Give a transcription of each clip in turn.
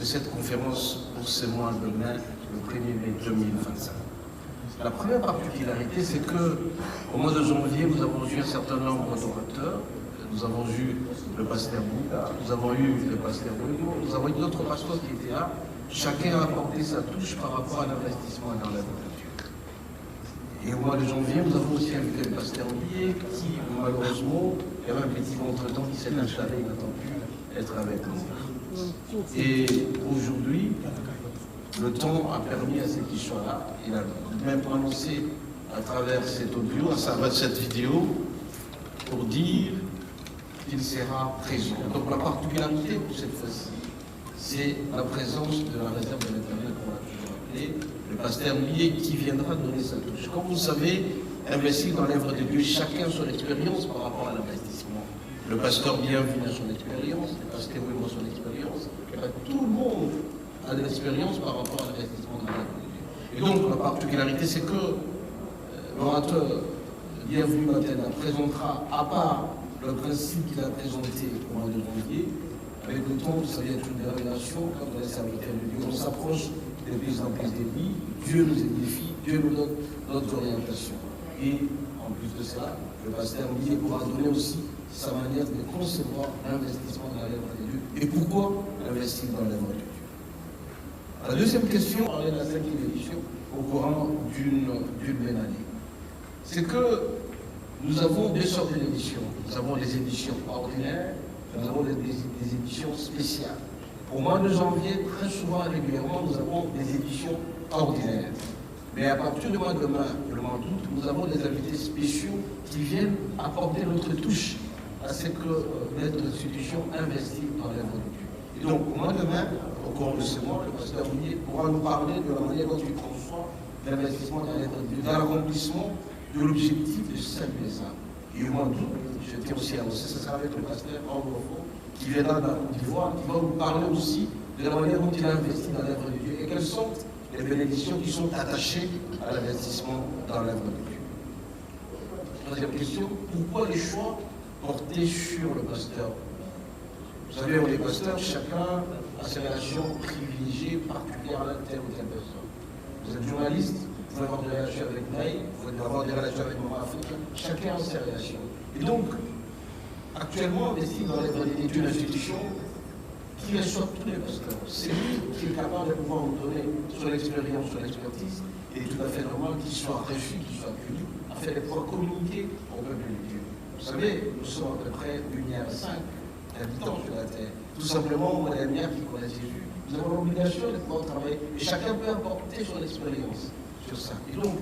cette conférence pour ce mois de mai, le 1er mai 2025. La première particularité, c'est qu'au mois de janvier, nous avons eu un certain nombre d'orateurs. Nous avons eu le pasteur Bouga, nous avons eu le pasteur Bruno, nous avons eu d'autres pasteurs qui étaient là. Chacun a apporté sa touche par rapport à l'investissement dans l'œuvre de Dieu. Et au mois de janvier, nous avons aussi invité le pasteur Billet, qui malheureusement, il y avait un petit contretemps qui s'est installé, il n'attend plus être avec nous. Et aujourd'hui, le temps a permis à ce qu'il soit là. Il a même prononcé à travers cet audio, à travers cette vidéo, pour dire qu'il sera présent. Donc la particularité pour cette fois-ci, c'est la présence de la réserve de l'Éternel, qu'on a toujours appelé, le pasteur Billet, qui viendra donner sa touche. Comme vous savez, investir dans l'œuvre de Dieu, chacun son expérience par rapport à l'investissement. Le pasteur Bienvenu a son expérience, le pasteur Wimo a son expérience, tout le monde a de l'expérience par rapport à l'investissement dans l'œuvre de Dieu. Et donc la particularité, c'est que l'orateur Bienvenu maintenant présentera, à part le principe qu'il a présenté au mois de janvier, avec le temps, ça vient être une révélation, quand on est serviteur de Dieu, on s'approche de plus en plus des vies, Dieu nous édifie, Dieu nous donne notre orientation. Et en plus de cela, le pasteur Billet pourra donner aussi sa manière de concevoir l'investissement dans l'œuvre de Dieu. Et pourquoi investir dans l'œuvre de Dieu? La deuxième question, on est dans la 5e édition, au courant d'une même année. C'est que nous avons deux sortes d'éditions. Nous avons des éditions ordinaires, nous avons des éditions spéciales. Au mois de janvier, très souvent, régulièrement, nous avons des éditions ordinaires. Mais à partir du mois de mai, le mois d'août, nous avons des invités spéciaux qui viennent apporter notre touche à ce que notre institution investit dans l'œuvre de Dieu. Et donc, au mois de mai, au cours de ce mois, le pasteur Billet pourra nous parler de la manière dont il conçoit l'investissement dans l'œuvre de Dieu, dans l'accomplissement de l'objectif de salut des âmes. Et au mois d'août, je tiens aussi à annoncer, ce sera avec le pasteur Androfo, qui viendra de la Côte d'Ivoire, qui va nous parler aussi de la manière dont il a investi dans l'œuvre de Dieu et quelles sont les bénédictions qui sont attachées à l'investissement dans l'œuvre de Dieu. Troisième question, pourquoi les choix portés sur le pasteur? Vous savez, on est pasteurs, chacun a ses relations privilégiées, particulières à telle ou telle personne. Vous êtes journaliste, vous pouvez avoir des relations avec Naï, vous pouvez avoir des relations avec Maman Afrique, chacun a ses relations. Et donc, actuellement, investir dans l'œuvre de Dieu, une institution qui reçoit tous les pasteurs. C'est lui qui est capable de pouvoir nous donner son expérience, son expertise, et tout à fait normal qu'il soit reçu, qu'il soit accueilli, afin de pouvoir communiquer au peuple de Dieu. Vous savez, nous sommes à peu près 1,5 milliard d'habitants sur la terre. Tout simplement, moi, les miens qui connaissent Jésus, nous avons l'obligation de pouvoir travailler, et chacun peut apporter son expérience sur ça. Et donc,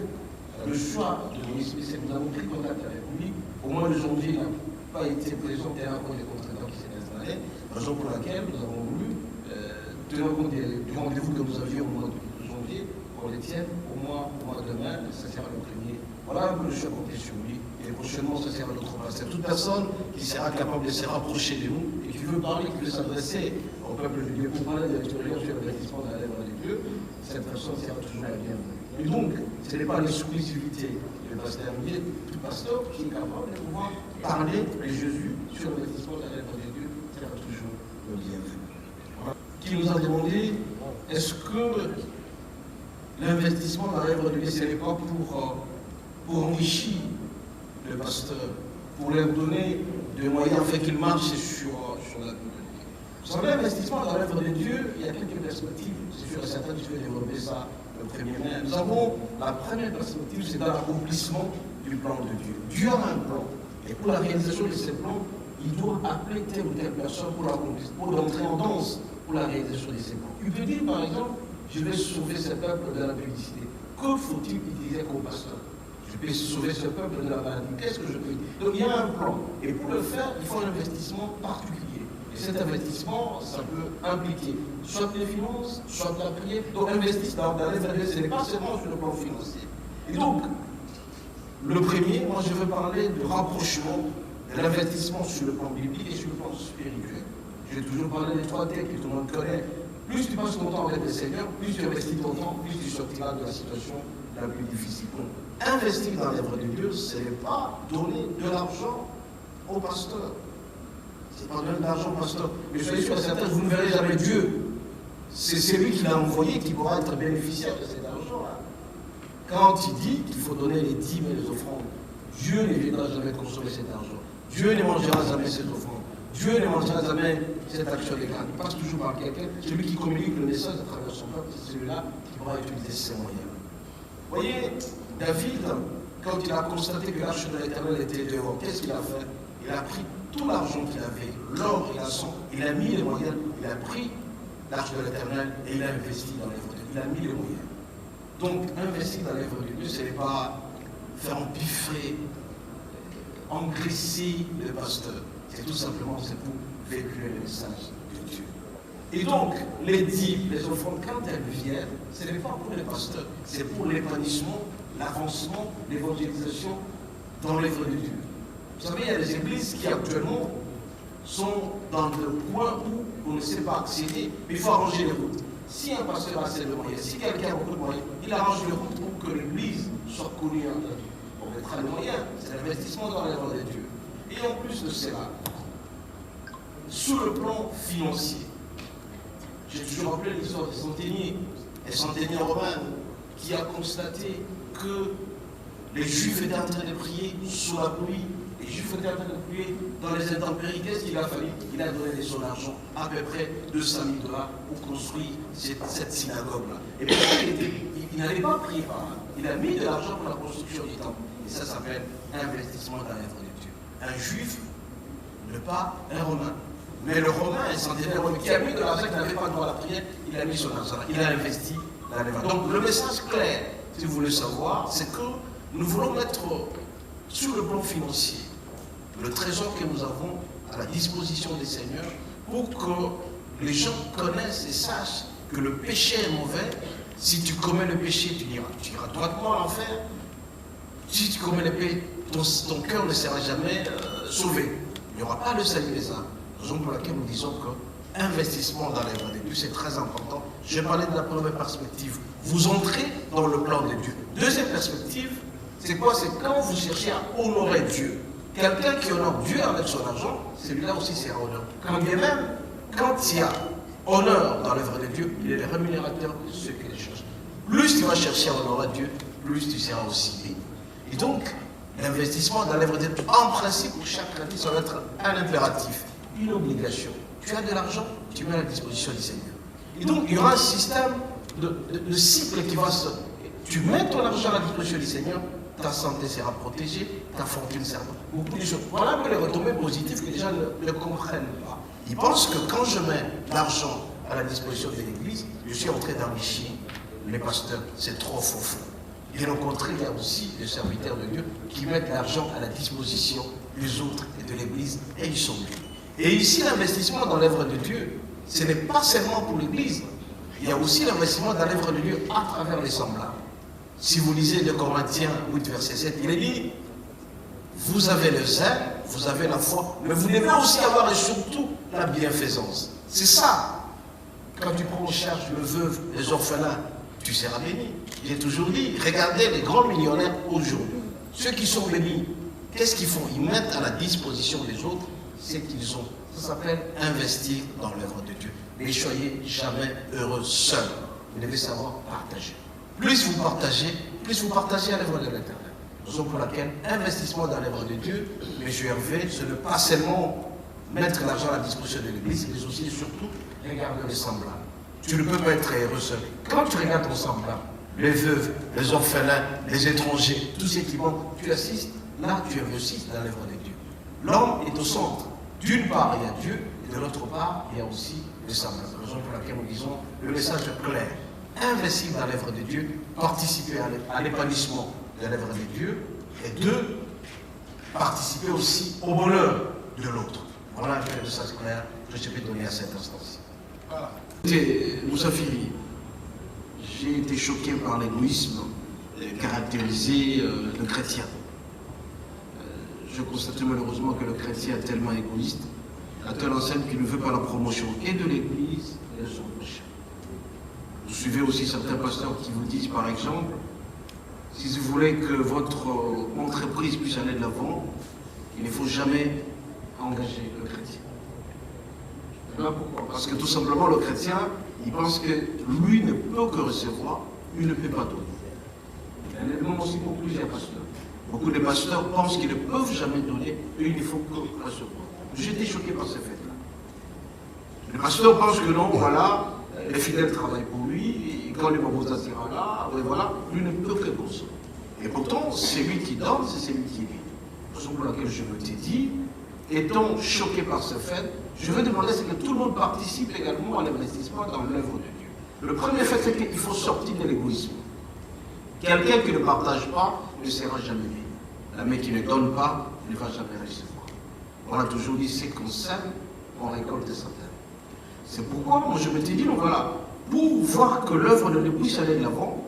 le choix de Moïse, c'est que nous avons pris contact avec lui. Au mois de janvier, il n'a pas été présenté à cause des contretemps qui s'est installé, raison pour laquelle nous avons voulu tenir compte du rendez-vous que nous avions au mois de janvier, pour les tiennes, au mois de mai, ça sera le premier. Voilà un peu le choix compté sur lui, et prochainement, ça sera notre pasteur. Toute personne qui sera capable de se rapprocher de nous et qui veut parler, qui veut s'adresser au peuple de Dieu pour parler de l'expérience sur l'investissement dans l'œuvre de Dieu, cette personne sera toujours la bienvenue. Et donc, ce n'est pas l'exclusivité du pasteur Billet, tout pasteur qui est capable de pouvoir parler de Jésus sur l'investissement dans l'œuvre de Dieu, sera toujours le bienvenu. Voilà. Qui nous a demandé, est-ce que l'investissement dans l'œuvre de Dieu, ce n'est pas pour enrichir le pasteur, pour leur donner des moyens afin qu'ils marchent sur la vie. Vous savez, l'investissement dans l'œuvre de Dieu, il y a quelques perspectives. C'est sûr et certain que je vais développer ça le 1er mai. Nous avons la première perspective, c'est dans l'accomplissement du plan de Dieu. Dieu a un plan. Et pour la réalisation de ce plan, il doit appeler telle ou telle personne pour l'accomplir, pour entrer en danse pour la réalisation de ces plans. Il peut dire, par exemple, je vais sauver ce peuple de la publicité. Que faut-il utiliser comme pasteur? Je peux sauver ce peuple de la maladie. Qu'est-ce que je peux dire? Donc il y a un plan. Et pour le faire, il faut un investissement particulier. Et cet investissement, ça peut impliquer soit les finances, soit la prière. Donc investir dans l'œuvre de Dieu, ce n'est pas seulement sur le plan financier. Et donc, le premier, moi je veux parler du rapprochement de l'investissement sur le plan biblique et sur le plan spirituel. J'ai toujours parlé des 3 T que tout le monde connaît. Plus tu passes ton temps avec le Seigneur, plus tu investis ton temps, plus tu sortiras de la situation la plus difficile. Donc, investir dans l'œuvre de Dieu, ce n'est pas donner de l'argent au pasteur. Ce n'est pas donner de l'argent au pasteur. Mais soyez sûr et certain, vous ne verrez jamais Dieu c'est celui qui l'a envoyé qui pourra être bénéficiaire de cet argent-là. Quand il dit qu'il faut donner les dîmes et les offrandes, Dieu ne viendra jamais consommer cet argent. Dieu ne mangera jamais cette offrande. Dieu ne mangera jamais cette action de grâce. Il passe toujours par quelqu'un. Celui qui communique le message à travers son peuple, c'est celui-là qui pourra utiliser ces moyens. Vous voyez, David, quand il a constaté que l'arche de l'Éternel était dehors, qu'est-ce qu'il a fait? Il a pris tout l'argent qu'il avait, l'or et l'argent, il a mis les moyens, il a pris l'arche de l'Éternel et il a investi dans l'œuvre de Dieu. Il a mis les moyens. Donc, investir dans l'œuvre de Dieu, ce n'est pas faire empiffrer, engraisser le pasteur. C'est tout simplement pour véhiculer le message de Dieu. Et donc, les dîmes, les offrandes, quand elles viennent, ce n'est pas pour les pasteurs, c'est pour l'épanouissement, l'avancement, l'évangélisation dans l'œuvre de Dieu. Vous savez, il y a des églises qui actuellement sont dans le point où on ne sait pas accéder, mais il faut arranger les routes. Si un pasteur a assez de moyens, si quelqu'un a beaucoup de moyens, il arrange les routes pour que l'église soit connue en Dieu. On mettra les moyens, c'est l'investissement dans l'œuvre de Dieu. Et en plus de cela, sur le plan financier, j'ai toujours rappelé l'histoire des centeniers, les centeniers romains, qui a constaté que les Juifs étaient en train de prier sous la pluie, les Juifs étaient en train de prier dans les intempéries. Qu'est-ce qu'il a fallu? Il a donné de son argent, à peu près 200 000 $ pour construire cette synagogue-là. Et puis, il n'allait pas prier par là. Il a mis de l'argent pour la construction du temple. Et ça s'appelle investissement dans l'œuvre de Dieu. Un Juif, pas un Romain. Mais le Romain, un centenaire romain, qui a mis de l'argent, qui n'avait pas le droit à la prière, il a mis son argent, il a investi dans les ventes. Donc le message clair, si vous voulez savoir, c'est que nous voulons mettre sur le plan financier le trésor que nous avons à la disposition des seigneurs pour que les gens connaissent et sachent que le péché est mauvais. Si tu commets le péché, tu iras droitement à l'enfer. Si tu commets le péché, ton cœur ne sera jamais sauvé. Il n'y aura pas le salut des âmes. Raison pour laquelle nous disons que l'investissement dans l'œuvre de Dieu, c'est très important. Je vais parler de la première perspective. Vous entrez dans le plan de Dieu. Deuxième perspective, c'est quoi? C'est quand vous cherchez à honorer Dieu. Quelqu'un qui honore Dieu avec son argent, celui-là aussi sera honoré. Quand bien même, quand il y a honneur dans l'œuvre de Dieu, il est le rémunérateur de ceux qui les cherchent. Plus tu vas chercher à honorer Dieu, plus tu seras aussi béni. Et donc, l'investissement dans l'œuvre de Dieu, en principe, pour chaque chrétien, ça va être un impératif, une obligation. Tu as de l'argent, tu mets à la disposition du Seigneur. Et donc, il y aura un système de cycle qui va se... Tu mets ton argent à la disposition du Seigneur, ta santé sera protégée, ta fortune sera... Beaucoup de choses. Voilà un peu les retombées positives que les gens ne comprennent pas. Ils pensent que quand je mets l'argent à la disposition de l'Église, je suis en train d'enrichir les pasteurs. C'est trop faux. Bien au contraire, il y a aussi des serviteurs de Dieu qui mettent l'argent à la disposition des autres et de l'Église, et ils sont bénis. Et ici, l'investissement dans l'œuvre de Dieu, ce n'est pas seulement pour l'Église. Il y a aussi l'investissement dans l'œuvre de Dieu à travers les semblables. Si vous lisez 2 Corinthiens 8, verset 7, il est dit, vous avez le zèle, vous avez la foi, mais vous devez aussi avoir et surtout la bienfaisance. C'est ça. Quand tu prends en charge le veuve, les orphelins, tu seras béni. J'ai toujours dit, regardez les grands millionnaires aujourd'hui. Ceux qui sont bénis, qu'est-ce qu'ils font? Ils mettent à la disposition des autres ce qu'ils ont. Ça s'appelle investir dans l'œuvre de Dieu. Mais soyez jamais heureux seul. Vous devez savoir partager. Plus vous partagez à l'œuvre de l'Éternel. Raison pour laquelle investissement dans l'œuvre de Dieu, M. Hervé, ce n'est pas seulement mettre l'argent à la disposition de l'Église, mais aussi et surtout regarder les semblables. Tu ne peux pas être heureux seul. Quand tu regardes ton semblable, les veuves, les orphelins, les étrangers, tous ceux qui manquent, tu assistes, là tu investis dans l'œuvre de Dieu. L'homme est au centre. D'une part, il y a Dieu, et de l'autre part, il y a aussi les semblables. Raison pour laquelle nous disons le message est clair. Investir dans l'œuvre de Dieu, participer à l'épanouissement de l'œuvre de Dieu, et 2, participer aussi au bonheur de l'autre. Voilà un peu le message clair que je vais donner à cet instant-ci. Voilà. Moussafi, j'ai été choqué par l'égoïsme caractérisé le chrétien. Je constate malheureusement que le chrétien est tellement égoïste, à telle enseigne qu'il ne veut pas la promotion et de l'Église et de son prochain. Vous suivez aussi certains pasteurs qui vous disent, par exemple, si vous voulez que votre entreprise puisse aller de l'avant, il ne faut jamais engager le chrétien. Pourquoi? Parce que tout simplement, le chrétien, il pense que lui ne peut que recevoir, il ne peut pas donner. Il y a un élément aussi pour plusieurs pasteurs. Beaucoup de pasteurs pensent qu'ils ne peuvent jamais donner, et il ne faut que recevoir. J'étais choqué par ce fait-là. Les pasteurs pensent que non, voilà, les fidèles travaillent pour lui, et quand les proposants sera là, et voilà, lui ne peut que consommer. Et pourtant, c'est lui qui donne, c'est celui qui vit. Raison pour laquelle je me t'ai dit, étant choqué par ce fait, je veux demander à ce que tout le monde participe également à l'investissement dans l'œuvre de Dieu. Le premier fait, c'est qu'il faut sortir de l'égoïsme. Quelqu'un qui ne partage pas ne sera jamais libre. La main qui ne donne pas ne va jamais recevoir. On a toujours dit, c'est qu'on sème, on récolte sa terre. C'est pourquoi moi je me suis dit, donc voilà, pour voir que l'œuvre de Dieu puisse aller de l'avant,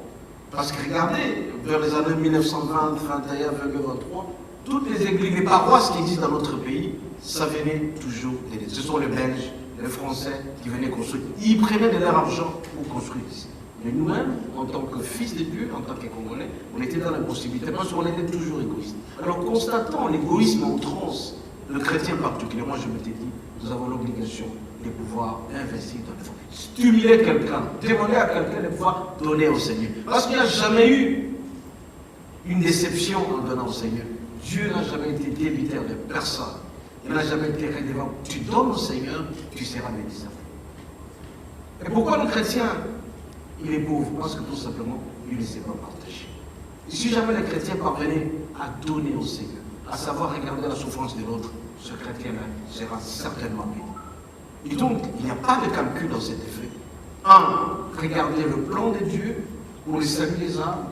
parce que regardez, vers les années 1920, 21, 22, 23, toutes les églises, les paroisses qui existent dans notre pays, ça venait toujours d'aider. Ce sont les Belges, les Français qui venaient construire. Ils prenaient de leur argent pour construire ici. Mais nous-mêmes, en tant que fils de Dieu, en tant que Congolais, on était dans la possibilité, parce qu'on était toujours égoïste. Alors, constatant l'égoïsme en transe, le chrétien particulièrement, je me suis dit, nous avons l'obligation de pouvoir investir dans le fond. Stimuler quelqu'un, demander à quelqu'un de pouvoir donner au Seigneur. Parce qu'il n'y a jamais eu une déception en donnant au Seigneur. Dieu n'a jamais été débiteur de personne. Il n'a jamais été rédévant. Tu donnes au Seigneur, tu seras béni. Et pourquoi le chrétien, il est pauvre? Parce que tout simplement, il ne sait pas partager. Et si jamais le chrétien parvenait à donner au Seigneur, à savoir regarder la souffrance de l'autre, ce chrétien-là sera certainement béni. Et donc, il n'y a pas de calcul dans cet effet. Un, regarder le plan de Dieu pour les saluer les âmes.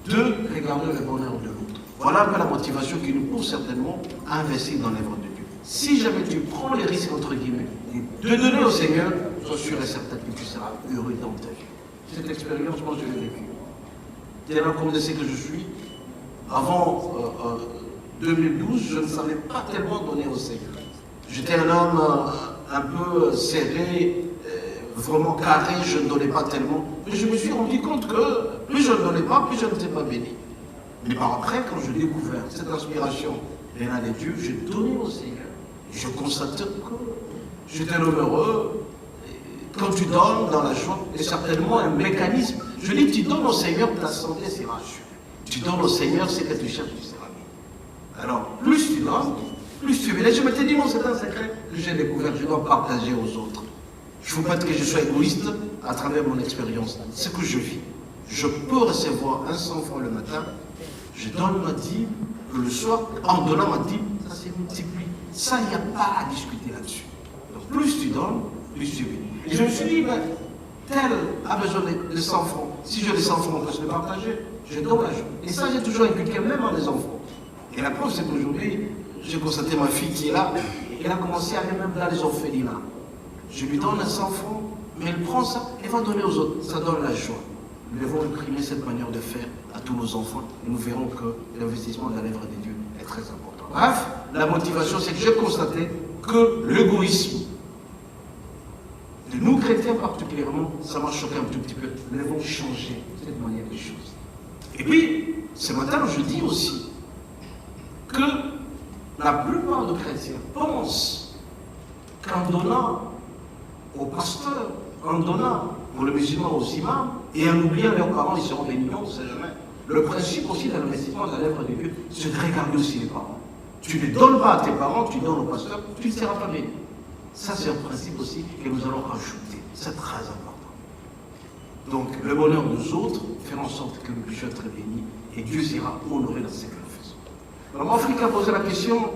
Deux, regarder le bonheur de l'autre. Voilà un peu la motivation qui nous pousse certainement à investir dans l'œuvre de Dieu. Si jamais tu prends les risques, entre guillemets, de donner au Seigneur, sois sûr et certain que tu seras heureux dans ta vie. Cette expérience, moi, je l'ai vécue. Dès lors qu'on sait que je suis, avant 2012, je ne savais pas tellement donner au Seigneur. J'étais un homme un peu serré, vraiment carré, je ne donnais pas tellement. Mais je me suis rendu compte que plus je ne donnais pas, plus je n'étais pas béni. Mais par après, quand j'ai découvert cette inspiration venant de Dieu, j'ai donné au Seigneur. Et je constate que j'étais un homme heureux. Quand tu donnes dans la joie, c'est certainement un mécanisme. Je dis, tu donnes au Seigneur, ta santé sera assurée. Tu donnes au Seigneur, ce que tu cherches, tu seras bien. Alors, plus tu donnes, plus tu veux. Je me suis dit, non, c'est un secret que j'ai découvert, je dois partager aux autres. Il ne faut pas que je sois égoïste à travers mon expérience. Ce que je vis. Je peux recevoir un 100 francs le matin, je donne ma dîme, le soir, en donnant ma dîme, ça se multiplie. Ça, il n'y a pas à discuter là-dessus. Donc, plus tu donnes, plus tu vis. Et je me suis dit, ben, tel a besoin de 100 francs. Si j'ai les 100 francs, on peut se les partager. Je donne la joie. Et ça, j'ai toujours inculqué, même à mes enfants. Et la preuve, c'est qu'aujourd'hui, j'ai constaté ma fille qui est là, elle a commencé à aller même dans les orphelinats. Je lui donne 100 francs, mais elle prend ça, elle va donner aux autres. Ça donne la joie. Nous devons imprimer cette manière de faire à tous nos enfants. Et nous verrons que l'investissement dans l'œuvre de Dieu est très important. Bref, la motivation, c'est que j'ai constaté que l'égoïsme, de nous chrétiens particulièrement, ça m'a choqué un tout petit peu. Nous devons changer cette manière des choses. Et puis, ce matin, je dis aussi que la plupart des chrétiens pensent qu'en donnant aux pasteurs, en donnant pour les musulmans aux imams, et en oubliant leurs parents, ils seront bénis. Non, on ne sait jamais. Le principe aussi de l'investissement dans l'œuvre de Dieu, c'est de regarder aussi les parents. Tu ne donnes pas à tes parents, tu donnes au pasteur, tu ne seras pas béni. Ça, c'est un principe aussi que nous allons rajouter. C'est très important. Donc, le bonheur des autres, faire en sorte que nous puissions être bénis, et Dieu sera honoré dans ce que nous faisons. Alors, Afrique a posé la question,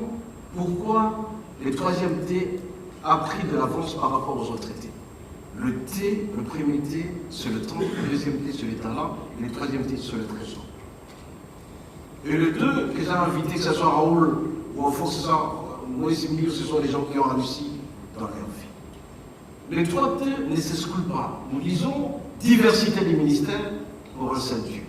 pourquoi le troisième T a pris de l'avance par rapport aux autres T? Le T, le premier T, c'est le temps, le deuxième T, c'est le talent, et le troisième T, c'est le trésor. Et les deux, que j'ai invité, que ce soit Raoul, ou au fond, que ce soit Moïse Emilio, ce sont les gens qui ont réussi dans leur vie. Les trois T ne s'excluent pas. Nous disons diversité des ministères pour un seul Dieu.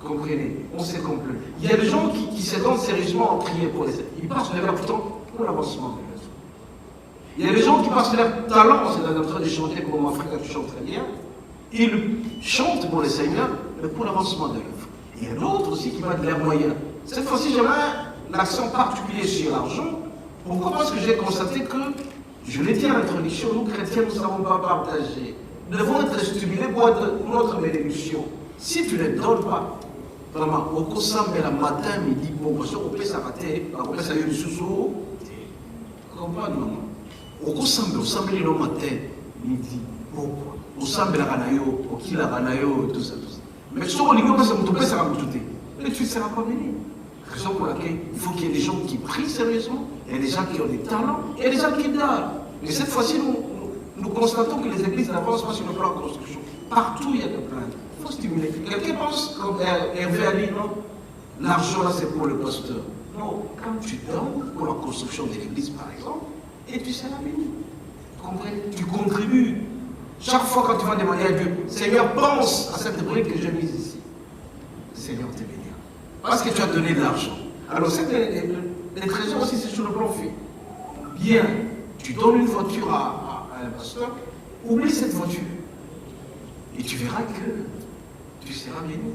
Comprenez, on s'est compris. Il y a des gens qui se donnent sérieusement à prier pour les autres. Ils passent de leur temps pour l'avancement de l'œuvre. Il y a des gens qui passent de leur talent, c'est en train de chanter comme en Afrique, tu chantes très bien. Ils chantent pour les seigneurs, mais pour l'avancement de l'œuvre. Il y a d'autres aussi qui mettent leurs moyens. Cette fois-ci, j'aimerais l'accent particulier sur l'argent. Pourquoi? Parce que j'ai constaté que Je l'ai dit à l'introduction, nous chrétiens, nous ne savons pas partager. Nous devons être stimulés pour être notre bénédiction. Si tu ne donnes pas, vraiment, au cours de la matin, midi, bon, parce qu'on peut s'arrêter, on peut s'arrêter du sous-sous. Comprends, non? Au cours de le matin, midi, bon, au sein de la Ranayo, au qui la Ranayo, tout ça, tout ça. Mais si on ne peut pas s'arrêter, mais tu ne seras pas béni. Raison pour laquelle il faut qu'il y ait des gens qui prient sérieusement, il y a des gens qui ont des talents, il y a des gens qui donnent. Mais cette fois-ci, nous constatons que les églises n'avancent pas sur le plan de construction. Partout, il y a des plaintes. Il faut stimuler. Quelqu'un pense, comme Hervé a dit, non, l'argent là, c'est pour le pasteur. Non, quand tu donnes pour la construction de l'église, par exemple, et tu seras béni. Tu comprends? Tu contribues. Chaque fois quand tu vas demander à Dieu, Seigneur, pense à cette brique que j'ai mise ici. Seigneur te bénira. Parce que tu as donné de l'argent. Alors, les trésors aussi, c'est sur le plan fait. Bien, tu donnes une voiture à un pasteur, oublie cette voiture. Et tu verras que tu seras béni.